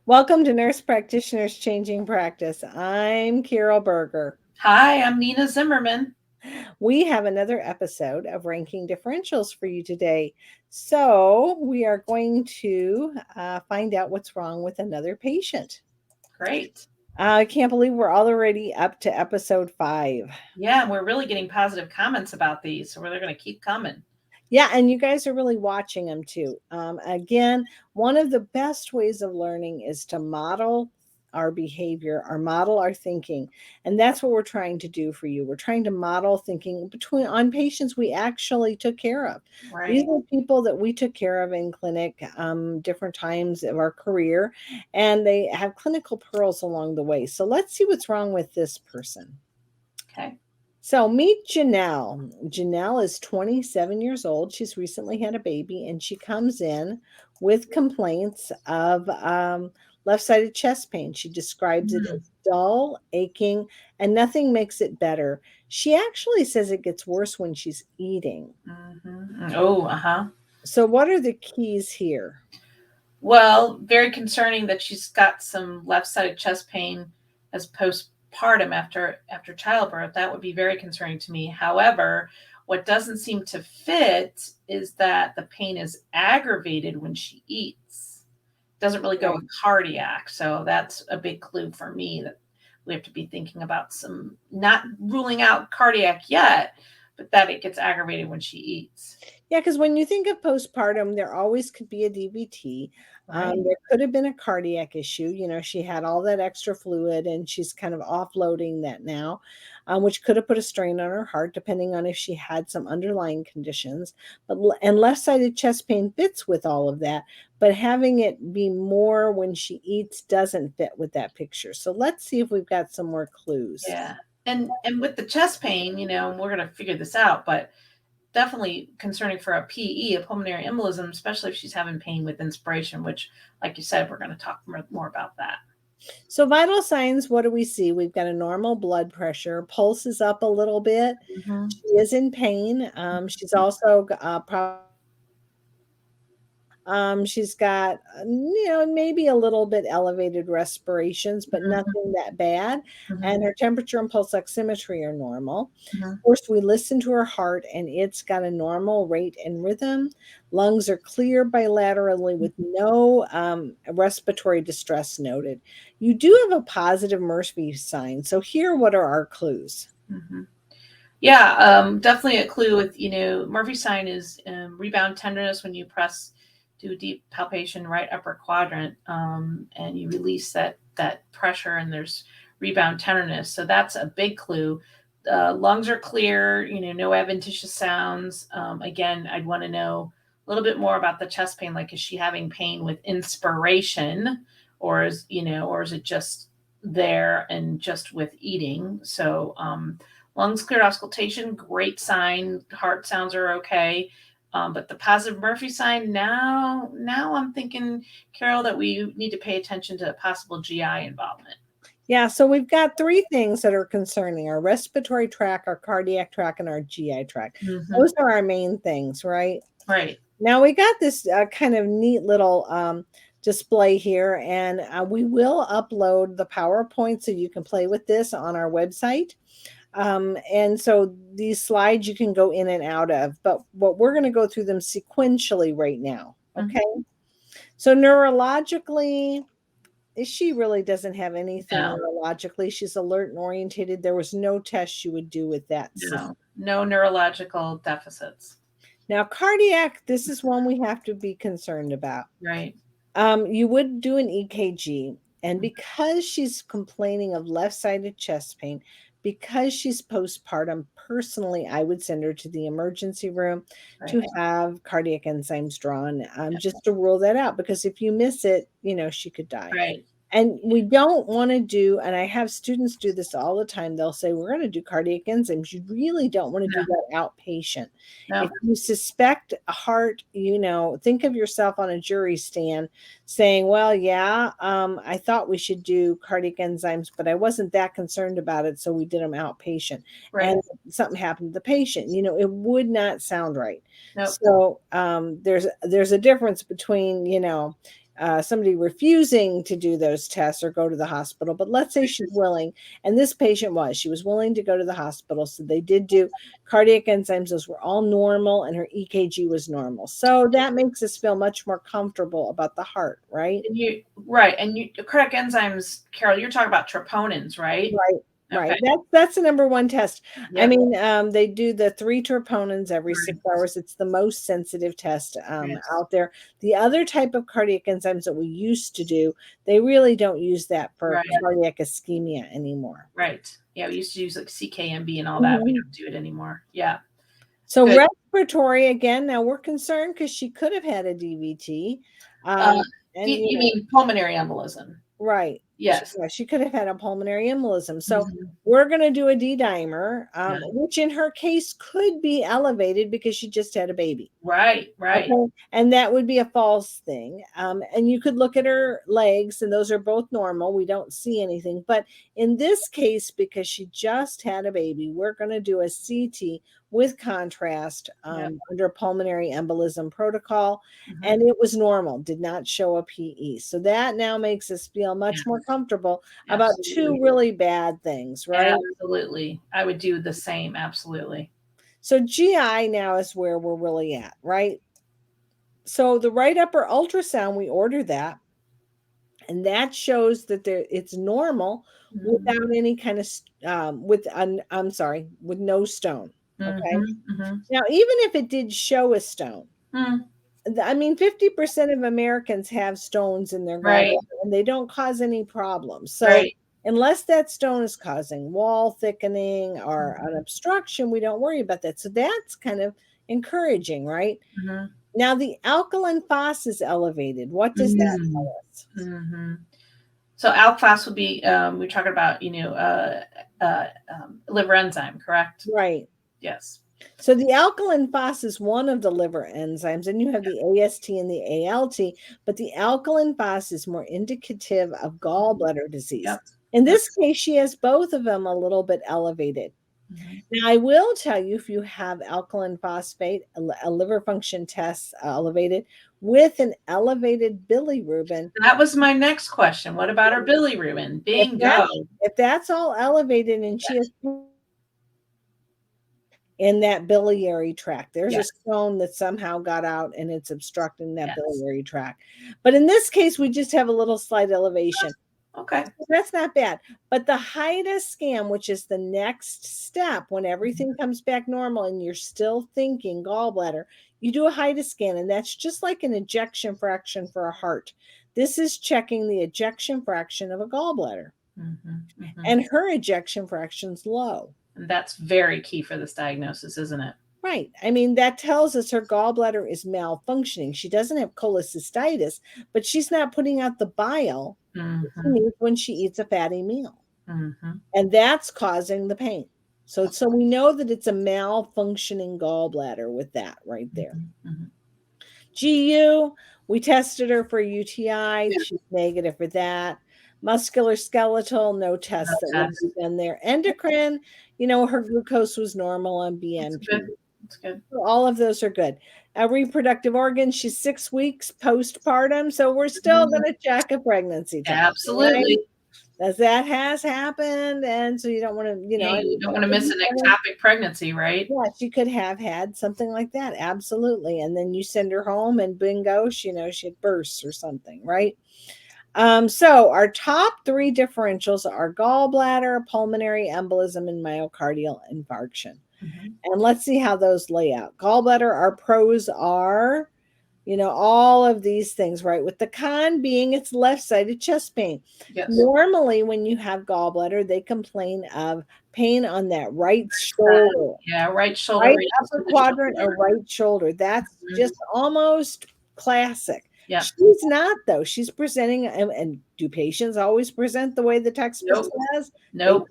Welcome to Nurse Practitioners Changing Practice. I'm Carol Berger. Hi, I'm Nina Zimmerman. We have another episode of Ranking Differentials for you today. So, we are going to find out what's wrong with another patient. Great. I can't believe we're already up to episode 5. Yeah, and we're really getting positive comments about these, so they're going to keep coming. Yeah, and you guys are really watching them too. Again, one of the best ways of learning is to model our behavior, our model our thinking, and that's what we're trying to do for you. We're trying to model thinking between on patients we actually took care of. These Right. are people that we took care of in clinic, different times of our career, and they have clinical pearls along the way. So let's see what's wrong with this person. Okay. So meet Janelle. Janelle is 27 years old. She's recently had a baby, and she comes in with complaints of left-sided chest pain. She describes it Mm-hmm. as dull, aching, and nothing makes it better. She actually says it gets worse when she's eating. Mm-hmm. Oh, uh-huh. So what are the keys here? Well, very concerning that she's got some left-sided chest pain as postpartum after childbirth. That would be very concerning to me. However, what doesn't seem to fit is that the pain is aggravated when she eats. Doesn't really go Right. with cardiac, so that's a big clue for me that we have to be thinking about some not ruling out cardiac yet, but that it gets aggravated when she eats. Yeah, because when you think of postpartum, there always could be a DVT. Right. There could have been a cardiac issue. She had all that extra fluid and she's kind of offloading that now, which could have put a strain on her heart, depending on if she had some underlying conditions. And left-sided chest pain fits with all of that, but having it be more when she eats doesn't fit with that picture. So let's see if we've got some more clues. Yeah. And with the chest pain, we're gonna figure this out, but definitely concerning for a PE, a pulmonary embolism, especially if she's having pain with inspiration, which, like you said, we're gonna talk more about that. So vital signs, what do we see? We've got a normal blood pressure, pulse is up a little bit. Mm-hmm. She is in pain. She's also she's got, maybe a little bit elevated respirations, but nothing that bad. Mm-hmm. And her temperature and pulse oximetry are normal. Mm-hmm. Of course, we listen to her heart and it's got a normal rate and rhythm. Lungs are clear bilaterally with no respiratory distress noted. You do have a positive Murphy sign. So, here, what are our clues? Mm-hmm. Yeah, definitely a clue with, Murphy sign is rebound tenderness when you do a deep palpation, right upper quadrant, and you release that pressure and there's rebound tenderness. So that's a big clue. Lungs are clear, no adventitious sounds. Again, I'd want to know a little bit more about the chest pain. Like, is she having pain with inspiration, or is it just there and just with eating? So, lungs clear, auscultation, great sign. Heart sounds are okay. But the positive Murphy sign, now I'm thinking, Carol, that we need to pay attention to possible GI involvement. Yeah, so we've got 3 things that are concerning: our respiratory tract, our cardiac tract, and our GI tract. Mm-hmm. Those are our main things, right? Right. Now we got this kind of neat little display here, and we will upload the PowerPoint so you can play with this on our website. And so these slides you can go in and out of, but we're going to go through them sequentially right now. Mm-hmm. Okay. So neurologically, she really doesn't have anything No, neurologically. She's alert and orientated. There was no test you would do with that system. no neurological deficits. Now, cardiac, this is one we have to be concerned about. Right. You would do an EKG, and because she's complaining of left-sided chest pain, because she's postpartum, personally, I would send her to the emergency room Right. to have cardiac enzymes drawn, just to rule that out. Because if you miss it, she could die. Right. And we don't want to do, and I have students do this all the time. They'll say, we're going to do cardiac enzymes. You really don't want to do that outpatient. No. If you suspect a heart, think of yourself on a jury stand saying, well, yeah, I thought we should do cardiac enzymes, but I wasn't that concerned about it. So we did them outpatient. Right. And something happened to the patient. It would not sound right. Nope. So there's a difference between, somebody refusing to do those tests or go to the hospital, but let's say she's willing, and this patient she was willing to go to the hospital. So they did do cardiac enzymes, those were all normal, and her EKG was normal. So that makes us feel much more comfortable about the heart, right? And cardiac enzymes, Carol, you're talking about troponins, right? Right. Right. Okay. That's the number one test. I Yep. mean, they do the 3 troponins every 6 Right. hours. It's the most sensitive test Yes. out there. The other type of cardiac enzymes that we used to do, they really don't use that for Right. cardiac ischemia anymore. Right. Yeah, we used to use like CKMB and all that. We Mhm. don't do it anymore. Yeah. So Good. respiratory, again, now we're concerned because she could have had a DVT. Uh, And, you mean pulmonary embolism? right. Yes. Yeah, she could have had a pulmonary embolism. So Mhm. we're going to do a D-dimer, Yeah. which in her case could be elevated because she just had a baby. Right. Right. Okay. And that would be a false thing. And you could look at her legs, and those are both normal. We don't see anything. But in this case, because she just had a baby, we're going to do a CT with contrast Yep. under pulmonary embolism protocol. Mhm. And it was normal, did not show a PE. So that now makes us feel much more Yes. comfortable about two Absolutely. really bad things, right? Absolutely. I would do the same. Absolutely. So GI now is where we're really at, right? So the right upper ultrasound, we order that, and that shows that it's normal Mhm. without any kind of I'm sorry, with no stone. Okay. Mhm. Mhm. Now, even if it did show a stone, Mm. I mean, 50% of Americans have stones in their Right. gallbladder and they don't cause any problems. So Right. unless that stone is causing wall thickening or an Mhm. obstruction, we don't worry about that. So that's kind of encouraging, right? Mhm. Now the alkaline phos is elevated. What does that Mm. tell us? Mhm. So alk phos would be we're talking about liver enzyme, correct? Right. Yes. So the alkaline phos is one of the liver enzymes, and you have the AST and the ALT, but the alkaline phos is more indicative of gallbladder disease. Yep. In Yep. this case, she has both of them a little bit elevated. Mhm. Now, I will tell you, if you have alkaline phosphate, a liver function test elevated with an elevated bilirubin, That was my next question. What about our bilirubin? if Bingo. that if that's all elevated and she has Yes. in that biliary tract. There's a Yes. stone that somehow got out and it's obstructing that Yes. biliary tract. But in this case, we just have a little slight elevation. Okay. That's not bad. But the HIDA scan, which is the next step when everything comes back normal and you're still thinking gallbladder, you do a HIDA scan, and that's just like an ejection fraction for a heart. This is checking the ejection fraction of a gallbladder, Mhm. Mhm. and her ejection fraction's low. And that's very key for this diagnosis, isn't it? Right. I mean, that tells us her gallbladder is malfunctioning. She doesn't have cholecystitis, but she's not putting out the bile that she Mhm. needs when she eats a fatty meal. Mhm. And that's causing the pain. So we know that it's a malfunctioning gallbladder with that right there. Mhm. Mhm. GU, we tested her for UTI. Yeah. She's negative for that. Musculoskeletal, no No tests that would be test. done there. Endocrine, her glucose was normal on That's good. BNP. That's good. All of those are good. Reproductive organs, she's 6 weeks postpartum, so we're still Mhm. going to check a pregnancy test, right? Absolutely. As that has happened, and so you don't want to, Yeah, you don't want to miss maybe an ectopic pregnancy, right? yeah, she could have had something like that, absolutely. And then you send her home, and bingo, she had bursts or something, right? So our top 3 differentials are gallbladder, pulmonary embolism, and myocardial infarction. Mhm. And let's see how those lay out. Gallbladder, our pros are, all of these things, right? With the con being it's left-sided chest pain. Yes. Normally, when you have gallbladder, they complain of pain on that right Uh, shoulder, yeah, right shoulder right reaches upper to the quadrant or jugular. right shoulder. That's Mhm. just almost classic. Yeah. She's not, though. She's presenting, and do patients always present the way the textbook Nope. says? They Nope.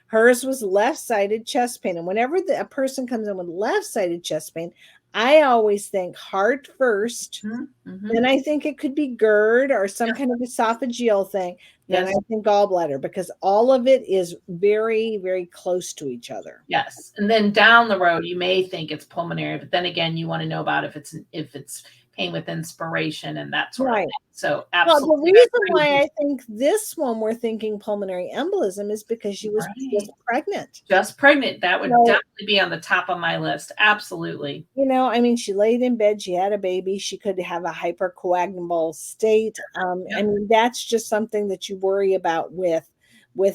Hers was left-sided chest pain, and whenever a person comes in with left-sided chest pain, I always think heart first, Mhm. Mhm. then I think it could be GERD or some Yeah. kind of esophageal thing, then I Yes. think gallbladder, because all of it is very, very close to each other. Yes. And then down the road, you may think it's pulmonary, but then again, you want to know about if it's pain with inspiration and that sort of Right. thing. So Well, the absolutely, I reason agree with why you. I think this one we're thinking pulmonary embolism is because she was Right. just pregnant. Just pregnant, that would So, definitely be on the top of my list. Absolutely. I mean, she laid in bed, she had a baby, she could have a hypercoagulable state. I Yep. mean, that's just something that you worry about with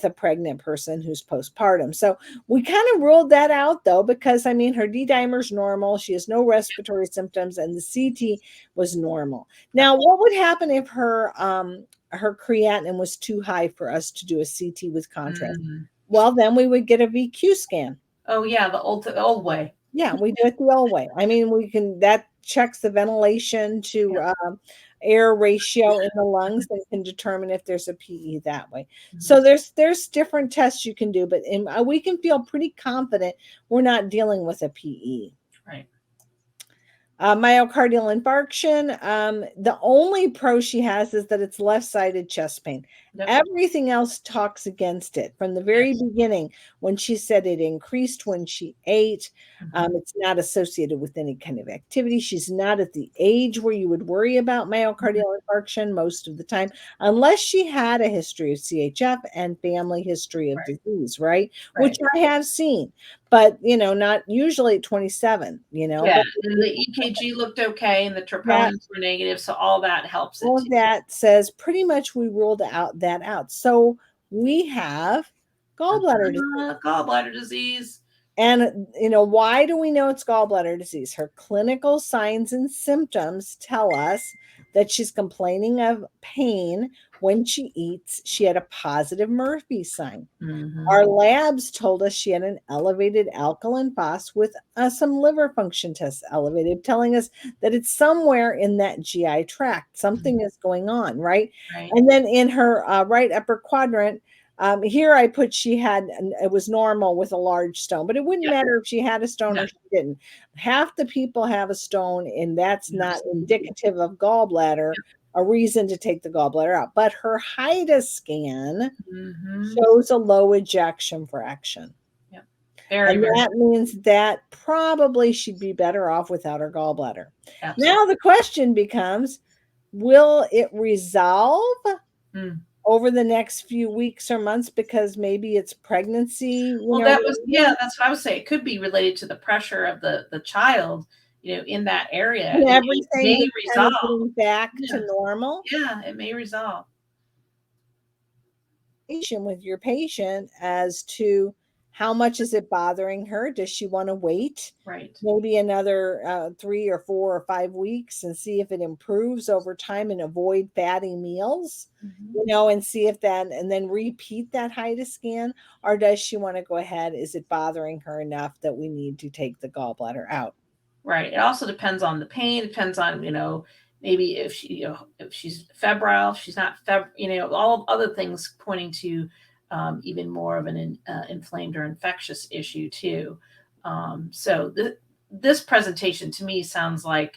a pregnant person who's postpartum. So we kind of ruled that out though, because I mean, her D dimer's normal, she has no respiratory symptoms, and the CT was normal. Yep. Now, what would happen if her creatinine was too high for us to do a CT with contrast? Mm. Well, then we would get a VQ scan. Oh yeah, the old way. Yeah, we do it the old way. I mean, that checks the ventilation to Yep. air ratio in the lungs and can determine if there's a PE that way. Mhm. So there's different tests you can do, but we can feel pretty confident we're not dealing with a PE. Right. Myocardial infarction. The only pro she has is that it's left-sided chest pain. Yep. Everything else talks against it from the very Yes. beginning when she said it increased when she ate. Mhm. It's not associated with any kind of activity. She's not at the age where you would worry about Mhm. myocardial infarction most of the time, unless she had a history of CHF and family history of Right. disease, right? Which Right. I have seen, but not usually at 27, Yeah, but and the EKG looked okay, and the that troponins were negative, so all that helps it all too. of that says pretty much we ruled out. So we have gallbladder disease. Gallbladder disease. And why do we know it's gallbladder disease? Her clinical signs and symptoms tell us that she's complaining of pain when she eats. She had a positive Murphy sign. Mhm. Our labs told us she had an elevated alkaline phos with some liver function tests elevated, telling us that it's somewhere in that GI tract. Mhm. Something is going on, right? Right. And then in her right upper quadrant, here I put it was normal with a large stone, but it wouldn't Yep. matter if she had a stone No. or she didn't. Half the people have a stone, and that's not Absolutely. indicative of gallbladder, Yep. a reason to take the gallbladder out. But her HIDA scan Mhm. shows a low ejection fraction. Yep. Very, And very that means that probably she'd be better off without her gallbladder. absolutely. Now the question becomes, will it resolve Mm. over the next few weeks or months because maybe it's pregnancy, Well, that was yeah, related? that's what I would say. It could be related to the pressure of the child, in that area. And It everything may just kind of resolve. getting back to Yeah. normal? Yeah, it may resolve. With your patient as to how much is it bothering her? Does she want to wait Right. maybe another 3 or 4 or 5 weeks and see if it improves over time and avoid fatty meals, Mhm. and see if that, and then repeat that HIDA scan? Or does she want to go ahead? Is it bothering her enough that we need to take the gallbladder out? Right. It also depends on the pain. It depends on, maybe if she's febrile, if she's not all other things pointing to even more of an inflamed or infectious issue too. So this presentation to me sounds like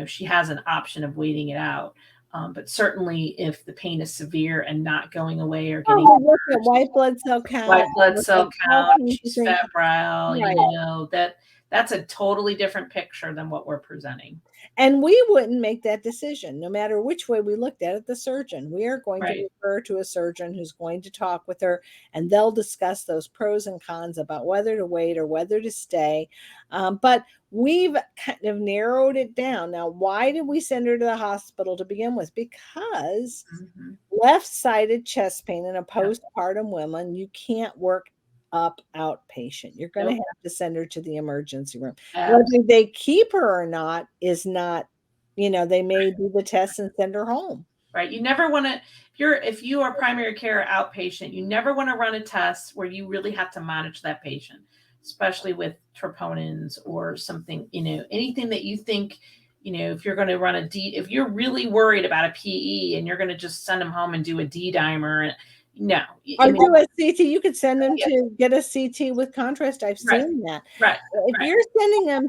she has an option of waiting it out. But certainly if the pain is severe and not going away or getting Oh, we look at worse, white blood cell white count, blood look at cell all count, kinds of she's things. febrile, Right. that's a totally different picture than what we're presenting. And we wouldn't make that decision no matter which way we looked at it, the surgeon. We are going to Right. refer to a surgeon who's going to talk with her, and they'll discuss those pros and cons about whether to wait or whether to stay. But we've kind of narrowed it down. Now, why did we send her to the hospital to begin with? Because Mhm. left-sided chest pain in a Yep. postpartum woman, you can't work up outpatient. You're going to Nope. have to send her to the emergency room. Abs Whether they keep her or not is not, they may do the test and send her home. right. You never wanna if you are primary care outpatient, you never wanna run a test where you really have to monitor that patient, especially with troponins or something, anything that you think, if you're gonna run if you're really worried about a PE and you're gonna just send them home and do a D dimer, and no. I Or mean, do a CT. You could send them yeah, to get a CT with contrast. I've right, seen that. right, If right. you're sending them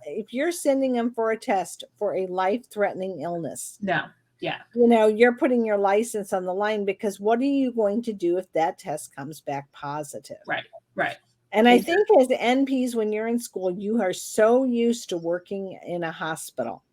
if you're sending them for a test for a life-threatening illness, No. Yeah. you're putting your license on the line, because what are you going to do if that test comes back positive? Right, right. And I Exactly. think as NPs, when you're in school, you are so used to working in a hospital.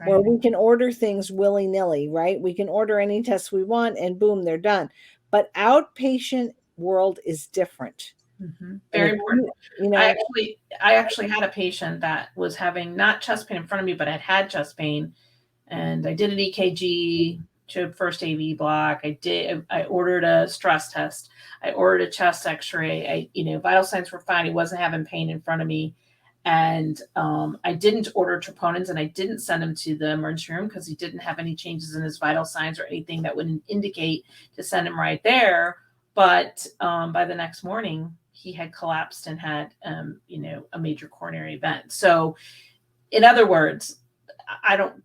where Right. we can order things willy-nilly, right? We can order any tests we want and boom, they're done. But outpatient world is different. And Very if important. you I know, actually I actually had a patient that was having not chest pain in front of me, but had chest pain, and I did an EKG, showed first AV block. I ordered a stress test. I ordered a chest X-ray. Vital signs were fine. He wasn't having pain in front of me, and I didn't order troponins, and I didn't send him to the emergency room because he didn't have any changes in his vital signs or anything that would indicate to send him right there. But by the next morning, he had collapsed and had a major coronary event. So, in other words, I don't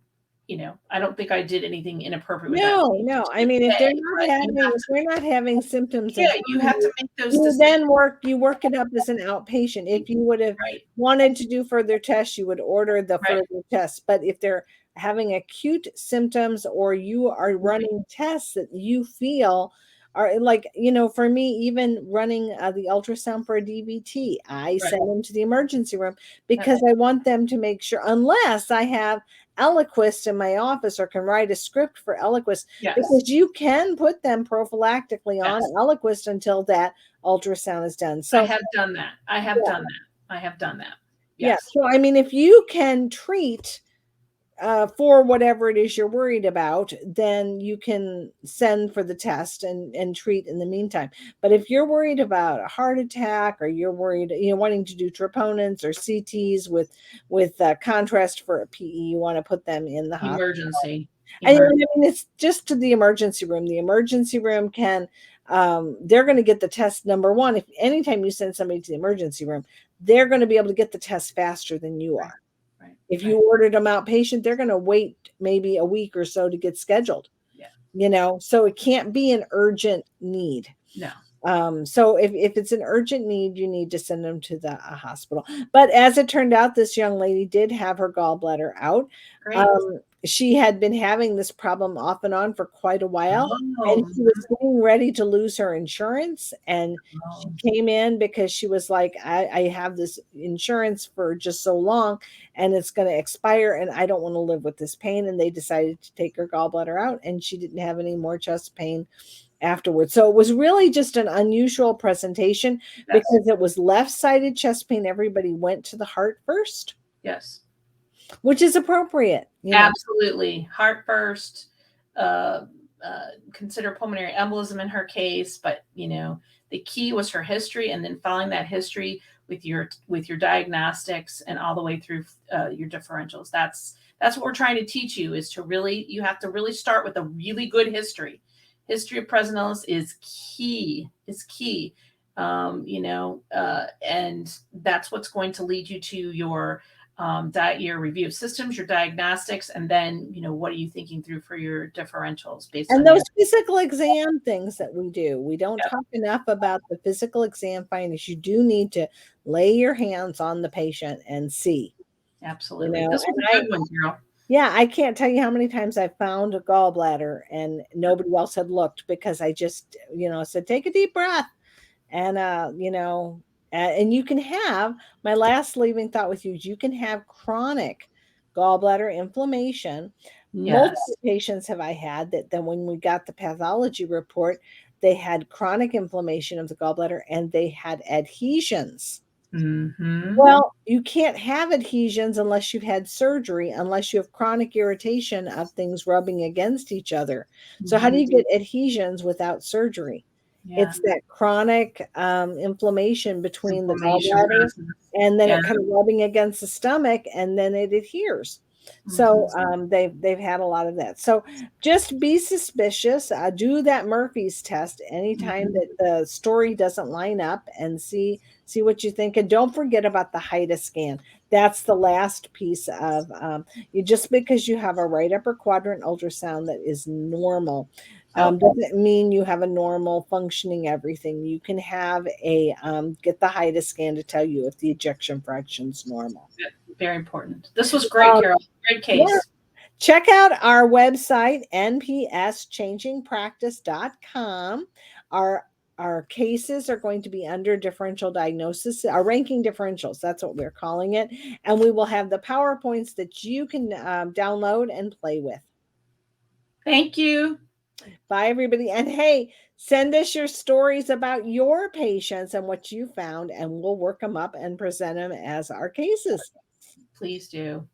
I don't think I did anything inappropriate with that no, patient no. I per mean, se, but if they're not having symptoms in yeah, front you of have to you, make those you decisions, then work it up as an outpatient. If you would have right? wanted to do further tests, you would order the Right. further tests. But if they're having acute symptoms or you are Right. running tests that you feel are like, for me, even running the ultrasound for a DVT, I Right. send them to the emergency room Yep. because I want them to make sure, unless I have Eliquis in my office or can write a script for Eliquis, Yes. because you can put them prophylactically on Yes. Eliquis until that ultrasound is done. I So have done that. I have yeah, done that. I have done that. yeah. Yes. So I mean, if you can treat for whatever it is you're worried about, then you can send for the test and treat in the meantime. But if you're worried about a heart attack, or you're worried, wanting to do troponins or CTs with contrast for a PE, you want to put them in the hospital. Emergency. And I Emergency. mean, it's just to the emergency room. The emergency room can, they're going to get the test. Number one, if anytime you send somebody to the emergency room, they're going to be able to get the test faster than you Right. are. Right. If Right. you ordered them outpatient, they're going to wait maybe a week or so to get scheduled. Yeah. So it can't be an urgent need. No. So if it's an urgent need, you need to send them to the hospital. But as it turned out, this young lady did have her gallbladder out. Great. She had been having this problem off and on for quite a while, and Oh. she was getting ready to lose her insurance. And she Oh. came in because she was like, I have this insurance for just so long, and it's going to expire, and I don't want to live with this pain. And they decided to take her gallbladder out, and she didn't have any more chest pain afterwards. So it was really just an unusual presentation Yes. because it was left-sided chest pain. Everybody went to the heart first, Yes. which is appropriate. Absolutely. Heart first. Uh, Consider pulmonary embolism in her case, but the key was her history, and then following that history with your diagnostics and all the way through your differentials. That's what we're trying to teach you, is you have to really start with a really good history. History of present illness is key. And that's what's going to lead you to your your review of systems, your diagnostics, and then what are you thinking through for your differentials based And on those physical exam things that we do, we don't Yep. talk enough about the physical exam findings. You do need to lay your hands on the patient and see. Absolutely. This was a good one, Carol. Yeah, I can't tell you how many times I found a gallbladder and nobody else had looked because I just, said, take a deep breath. And, and you can have, my last leaving thought with you is you can have chronic gallbladder inflammation. Yes. Multiple patients have I had that then when we got the pathology report, they had chronic inflammation of the gallbladder and they had adhesions. Mm-hmm. Well, you can't have adhesions unless you've had surgery, unless you have chronic irritation of things rubbing against each other. So how do you get adhesions without surgery? Yeah. It's that chronic inflammation between the Inflammation gallbladder, process. and then Yeah. it kind of rubbing against the stomach, and then it adheres. So they've had a lot of that. So just be suspicious. Do that Murphy's test anytime that the story doesn't line up, and see what you think. And don't forget about the HIDA scan. That's the last piece of you. Just because you have a right upper quadrant ultrasound that is normal doesn't mean you have a normal functioning everything. You can have a get the HIDA scan to tell you if the ejection fraction is normal. Very important. This was great, Carol. Great case. Yeah. Check out our website, npschangingpractice.com. Our Our cases are going to be under differential diagnosis, our ranking differentials. That's what we're calling it. And we will have the PowerPoints that you can download and play with. Thank you. Bye, everybody. And hey, send us your stories about your patients and what you found, and we'll work them up and present them as our cases. Please do.